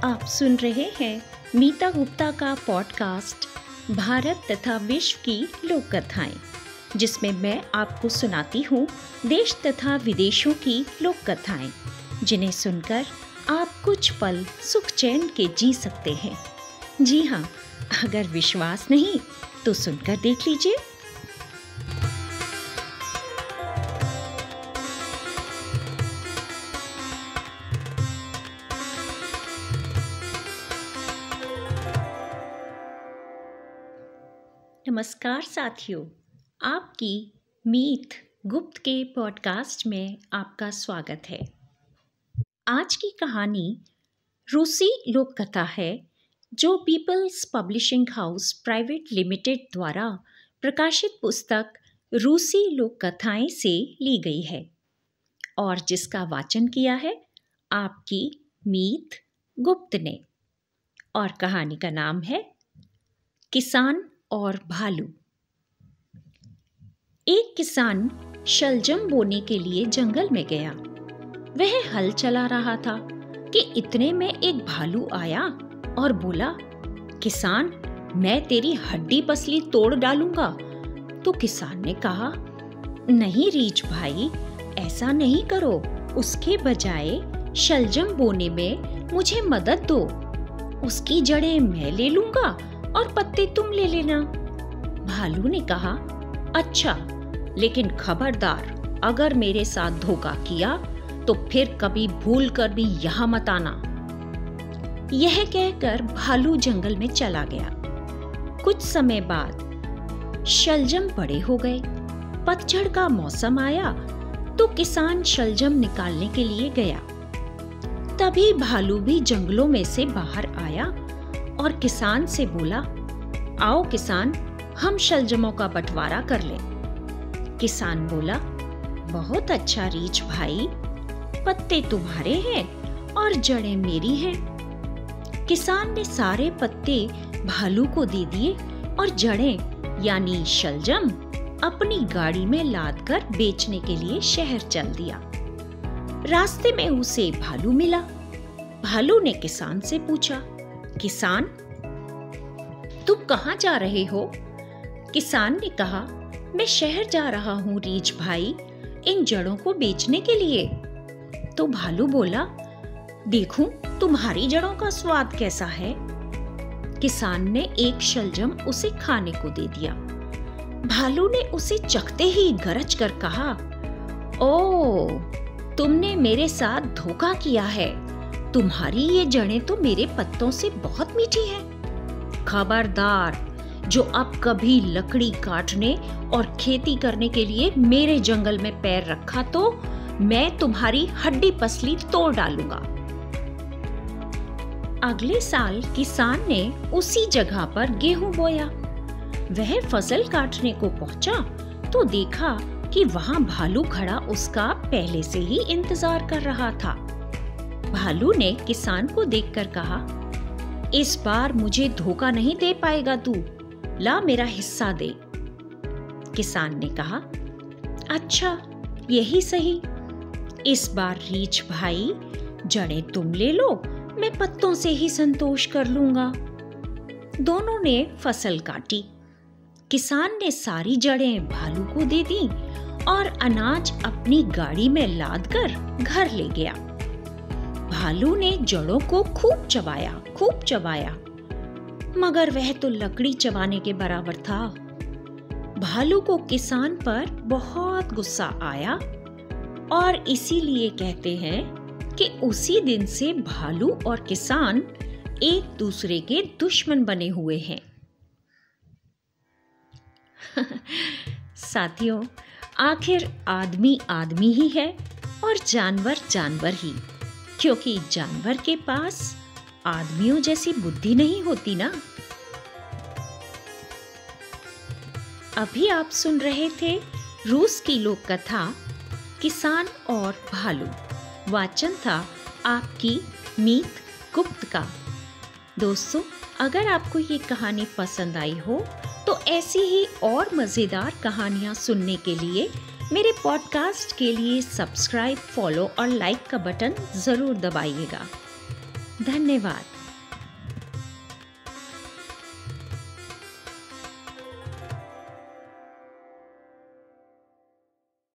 आप सुन रहे हैं मीता गुप्ता का पॉडकास्ट भारत तथा विश्व की लोक कथाएं, जिसमें मैं आपको सुनाती हूँ देश तथा विदेशों की लोक कथाएं, जिन्हें सुनकर आप कुछ पल सुख चैन के जी सकते हैं। जी हाँ, अगर विश्वास नहीं तो सुनकर देख लीजिए। नमस्कार साथियों, आपकी मीत गुप्त के पॉडकास्ट में आपका स्वागत है। आज की कहानी रूसी लोक कथा है, जो people's publishing house private limited द्वारा प्रकाशित पुस्तक रूसी लोक कथाएं से ली गई है और जिसका वाचन किया है आपकी मीत गुप्त ने। और कहानी का नाम है किसान और भालू। एक किसान शलजम बोने के लिए जंगल में गया। वह हल चला रहा था कि इतने में एक भालू आया और बोला, किसान, मैं तेरी हड्डी पसली तोड़ डालूंगा। तो किसान ने कहा, नहीं रीछ भाई, ऐसा नहीं करो। उसके बजाय शलजम बोने में मुझे मदद दो। उसकी जड़ें मैं ले लूंगा और पत्ते तुम ले लेना। भालू ने कहा, अच्छा, लेकिन खबरदार, अगर मेरे साथ धोखा किया तो फिर कभी भूल कर भी यहाँ मत आना। यह कहकर भालू जंगल में चला गया। कुछ समय बाद शलजम बड़े हो गए। पतझड़ का मौसम आया तो किसान शलजम निकालने के लिए गया। तभी भालू भी जंगलों में से बाहर आया और किसान से बोला, आओ किसान, हम शलजमों का बंटवारा कर लें। किसान बोला, बहुत अच्छा रीछ भाई, पत्ते तुम्हारे हैं और जड़ें मेरी हैं। किसान ने सारे पत्ते भालू को दे दिए और जड़ें यानी शलजम अपनी गाड़ी में लादकर बेचने के लिए शहर चल दिया। रास्ते में उसे भालू मिला। भालू ने किसान से पूछा, किसान, तुम कहाँ जा रहे हो? किसान ने कहा, मैं शहर जा रहा हूँ रीछ भाई, इन जड़ों को बेचने के लिए। तो भालू बोला, देखूं तुम्हारी जड़ों का स्वाद कैसा है। किसान ने एक शलजम उसे खाने को दे दिया। भालू ने उसे चखते ही गरज कर कहा, ओ, तुमने मेरे साथ धोखा किया है। तुम्हारी ये जड़ें तो मेरे पत्तों से बहुत मीठी हैं। खबरदार, जो अब कभी लकड़ी काटने और खेती करने के लिए मेरे जंगल में पैर रखा तो मैं तुम्हारी हड्डी पसली तोड़ डालूंगा। अगले साल किसान ने उसी जगह पर गेहूं बोया। वह फसल काटने को पहुंचा तो देखा कि वहां भालू खड़ा उसका पहले से ही इंतजार कर रहा था। भालू ने किसान को देखकर कहा, इस बार मुझे धोखा नहीं दे पाएगा तू, ला मेरा हिस्सा दे। किसान ने कहा, अच्छा, यही सही। इस बार रीछ भाई, जड़ें तुम ले लो, मैं पत्तों से ही संतोष कर लूंगा। दोनों ने फसल काटी। किसान ने सारी जड़ें भालू को दे दी और अनाज अपनी गाड़ी में लादकर घर ले गया। भालू ने जड़ों को खूब चबाया, मगर वह तो लकड़ी चबाने के बराबर था। भालू को किसान पर बहुत गुस्सा आया और इसीलिए कहते हैं कि उसी दिन से भालू और किसान एक दूसरे के दुश्मन बने हुए हैं। साथियों, आखिर आदमी आदमी ही है और जानवर जानवर ही, क्योंकि जानवर के पास आदमियों जैसी बुद्धि नहीं होती ना। अभी आप सुन रहे थे रूस की लोक कथा किसान और भालू। वाचन था आपकी मीत गुप्त का। दोस्तों, अगर आपको ये कहानी पसंद आई हो तो ऐसी ही और मज़ेदार कहानियाँ सुनने के लिए मेरे पॉडकास्ट के लिए सब्सक्राइब, फॉलो और लाइक का बटन ज़रूर दबाइएगा। धन्यवाद।